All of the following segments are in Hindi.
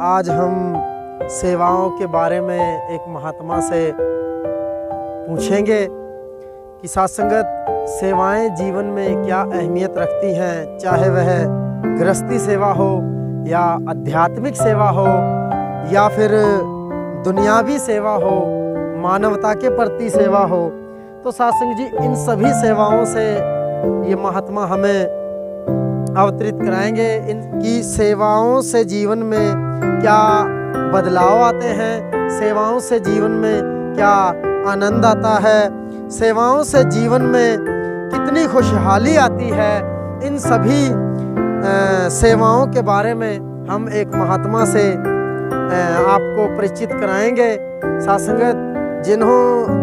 आज हम सेवाओं के बारे में एक महात्मा से पूछेंगे कि साथ संगत सेवाएं जीवन में क्या अहमियत रखती हैं, चाहे वह गृहस्थी सेवा हो या आध्यात्मिक सेवा हो या फिर दुनियावी सेवा हो, मानवता के प्रति सेवा हो। तो सत्संग जी इन सभी सेवाओं से ये महात्मा हमें अवतरित कराएंगे। इनकी सेवाओं से जीवन में क्या बदलाव आते हैं, सेवाओं से जीवन में क्या आनंद आता है, सेवाओं से जीवन में कितनी खुशहाली आती है, इन सभी सेवाओं के बारे में हम एक महात्मा से आपको परिचित कराएंगे। सत्संगत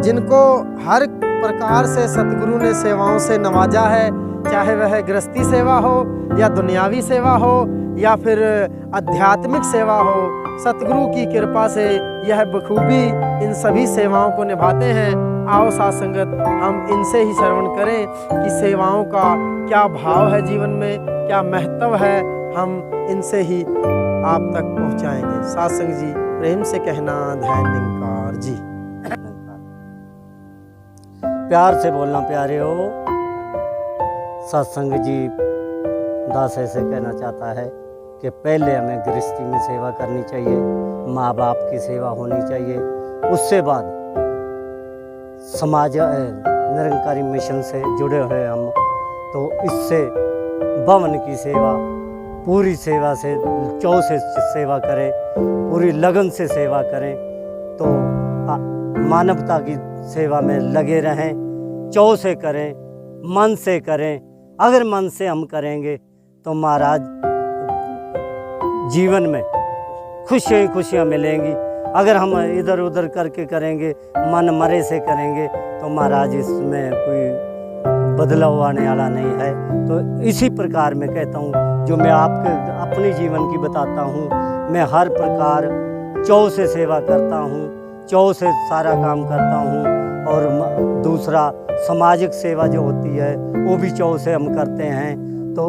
जिनको हर प्रकार से सतगुरु ने सेवाओं से नवाजा है, चाहे वह गृहस्थी सेवा हो या दुनियावी सेवा हो या फिर आध्यात्मिक सेवा हो, सतगुरु की कृपा से यह बखूबी इन सभी सेवाओं को निभाते हैं। आओ साथ संगत हम इनसे ही श्रवण करें कि सेवाओं का क्या भाव है, जीवन में क्या महत्व है, हम इनसे ही आप तक पहुंचाएंगे। साथ संग जी प्रेम से कहना धैर्य निंकार जी। प्यार से बोलना प्यारे हो। सत्संग जी दास ऐसे कहना चाहता है कि पहले हमें गृहस्थी में सेवा करनी चाहिए, माँ बाप की सेवा होनी चाहिए, उससे बाद समाज निरंकारी मिशन से जुड़े हुए हम, तो इससे भवन की सेवा पूरी सेवा से चौ से सेवा करें, पूरी लगन से सेवा करें, तो मानवता की सेवा में लगे रहें, चौ से करें, मन से करें। अगर मन से हम करेंगे तो महाराज जीवन में खुशियाँ मिलेंगी। अगर हम इधर उधर करके करेंगे, मन मरे से करेंगे, तो महाराज इसमें कोई बदलाव आने वाला नहीं है। तो इसी प्रकार मैं कहता हूँ, जो मैं आपके अपनी जीवन की बताता हूँ, मैं हर प्रकार चौ से सेवा करता हूँ, चौ से सारा काम करता हूँ। और दूसरा सामाजिक सेवा जो होती है वो भी चौ से हम करते हैं। तो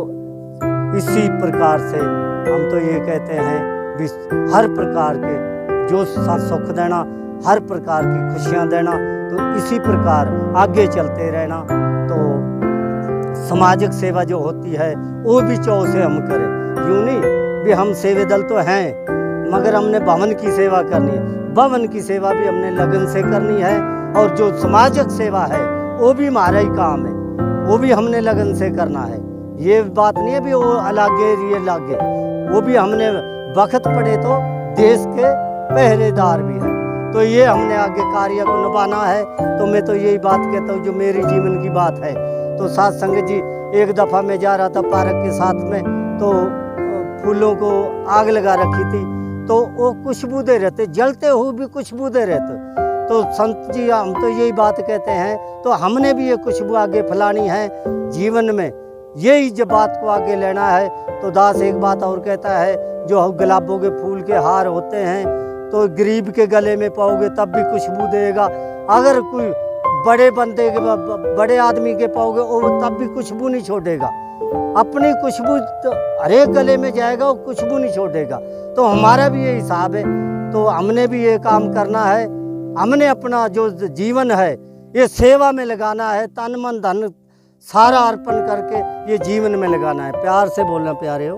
इसी प्रकार से हम तो ये कहते हैं, हर प्रकार के जो सुख देना, हर प्रकार की खुशियाँ देना, तो इसी प्रकार आगे चलते रहना। तो सामाजिक सेवा जो होती है वो भी चौ से हम करें। यूँ नहीं भी हम सेवे दल तो हैं, मगर हमने भवन की सेवा करनी है, भवन की सेवा भी हमने लगन से करनी है। और जो सामाजिक सेवा है वो भी हमारा ही काम है, वो भी हमने लगन से करना है। ये बात नहीं है भी वो अलग है ये लागे, वो भी हमने वक्त पड़े तो देश के पहरेदार भी हैं। तो ये हमने आगे कार्य को निभाना है। तो मैं तो यही बात कहता हूँ जो मेरी जीवन की बात है। तो साथ संगत जी एक दफ़ा मैं जा रहा था पार्क के साथ में, तो फूलों को आग लगा रखी थी, तो वो खुशबू दे रहते, जलते हुए भी खुशबू दे रहते। तो संत जी हम तो यही बात कहते हैं, तो हमने भी ये खुशबू आगे फैलानी है जीवन में, यही जब बात को आगे लेना है। तो दास एक बात और कहता है, जो गुलाबों के फूल के हार होते हैं तो गरीब के गले में पाओगे तब भी खुशबू देगा, अगर कोई बड़े बंदे के बड़े आदमी के पाओगे वो तब भी खुशबू नहीं छोड़ेगा। अपनी खुशबू तो हर एक गले में जाएगा, वो खुशबू नहीं छोड़ेगा। तो हमारा भी ये हिसाब है, तो हमने भी ये काम करना है। हमने अपना जो जीवन है ये सेवा में लगाना है, तन मन धन सारा अर्पण करके ये जीवन में लगाना है। प्यार से बोलना प्यारे हो।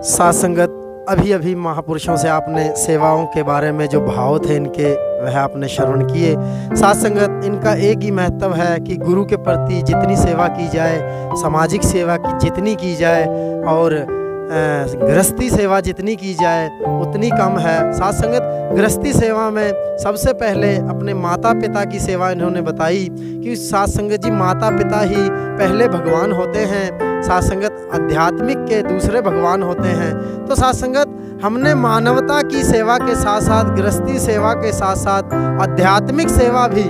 साथ संगत अभी अभी महापुरुषों से आपने सेवाओं के बारे में जो भाव थे इनके, वह आपने श्रवण किए। साथ संगत इनका एक ही महत्व है कि गुरु के प्रति जितनी सेवा की जाए, सामाजिक सेवा की जितनी की जाए और गृहस्थी सेवा जितनी की जाए उतनी कम है। साथ संगत गृहस्थी सेवा में सबसे पहले अपने माता पिता की सेवा इन्होंने बताई कि साथ संगत जी माता पिता ही पहले भगवान होते हैं, साथ संगत आध्यात्मिक के दूसरे भगवान होते हैं। तो साथ संगत हमने मानवता की सेवा के साथ साथ गृहस्थी सेवा के साथ साथ आध्यात्मिक सेवा भी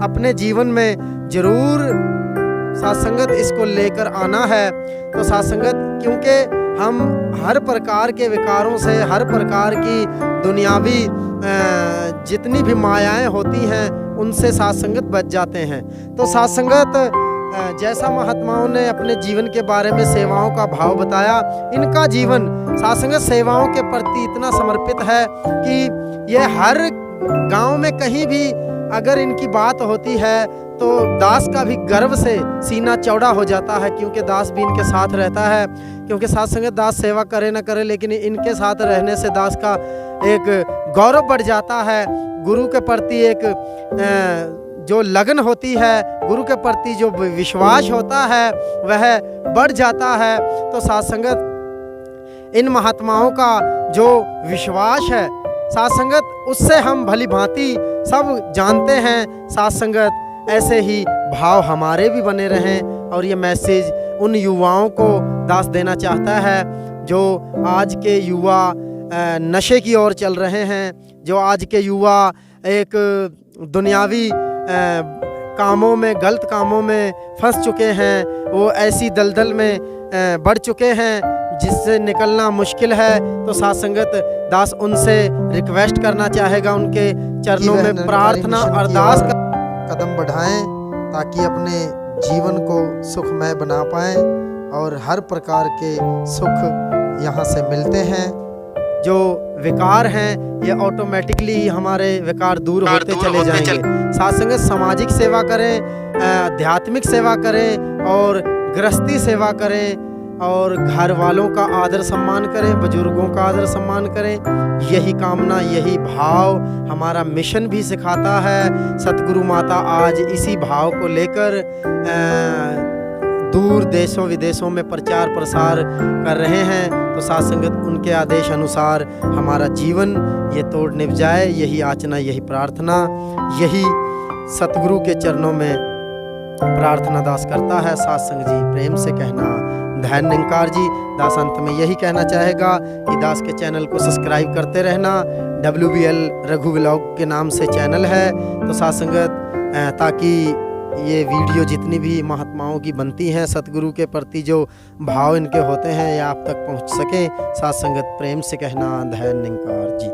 अपने जीवन में जरूर साथ संगत इसको लेकर आना है। तो साथ संगत क्योंकि हम हर प्रकार के विकारों से, हर प्रकार की दुनियावी जितनी भी मायाएं होती हैं उनसे साथ संगत बच जाते हैं। तो साथ संगत जैसा महात्माओं ने अपने जीवन के बारे में सेवाओं का भाव बताया, इनका जीवन साथ संगत सेवाओं के प्रति इतना समर्पित है कि ये हर गांव में कहीं भी अगर इनकी बात होती है तो दास का भी गर्व से सीना चौड़ा हो जाता है, क्योंकि दास भी इनके साथ रहता है। क्योंकि साथ संगत दास सेवा करे ना करे, लेकिन इनके साथ रहने से दास का एक गौरव बढ़ जाता है। गुरु के प्रति एक जो लगन होती है, गुरु के प्रति जो विश्वास होता है वह बढ़ जाता है। तो साथ संगत इन महात्माओं का जो विश्वास है साथ संगत, उससे हम भली भांति सब जानते हैं। साथ संगत ऐसे ही भाव हमारे भी बने रहें, और ये मैसेज उन युवाओं को दास देना चाहता है जो आज के युवा नशे की ओर चल रहे हैं, जो आज के युवा एक दुनियावी कामों में, गलत कामों में फंस चुके हैं। वो ऐसी दलदल में बढ़ चुके हैं जिससे निकलना मुश्किल है। तो साथ संगत दास उनसे रिक्वेस्ट करना चाहेगा, उनके चरणों में प्रार्थना अरदास कदम बढ़ाएं ताकि अपने जीवन को सुखमय बना पाएं, और हर प्रकार के सुख यहाँ से मिलते हैं। जो विकार हैं ये ऑटोमेटिकली हमारे विकार दूर होते चले जाएंगे। साथ संगत सामाजिक सेवा करें, आध्यात्मिक सेवा करें, और गृहस्थी सेवा करें, और घर वालों का आदर सम्मान करें, बुजुर्गों का आदर सम्मान करें। यही कामना, यही भाव हमारा मिशन भी सिखाता है। सतगुरु माता आज इसी भाव को लेकर दूर देशों विदेशों में प्रचार प्रसार कर रहे हैं। तो साथ संगत उनके आदेश अनुसार हमारा जीवन ये तोड़ निभ जाए, यही याचना, यही प्रार्थना, यही सतगुरु के चरणों में प्रार्थना दास करता है। साथ संग जी प्रेम से कहना धैर्य निंकार जी। दास अंत में यही कहना चाहेगा कि दास के चैनल को सब्सक्राइब करते रहना। WBL रघु व्लॉग के नाम से चैनल है। तो साथ संगत ताकि ये वीडियो जितनी भी महात्माओं की बनती हैं, सतगुरु के प्रति जो भाव इनके होते हैं, ये आप तक पहुंच सके। साथ संगत प्रेम से कहना धैर्य निंकार जी।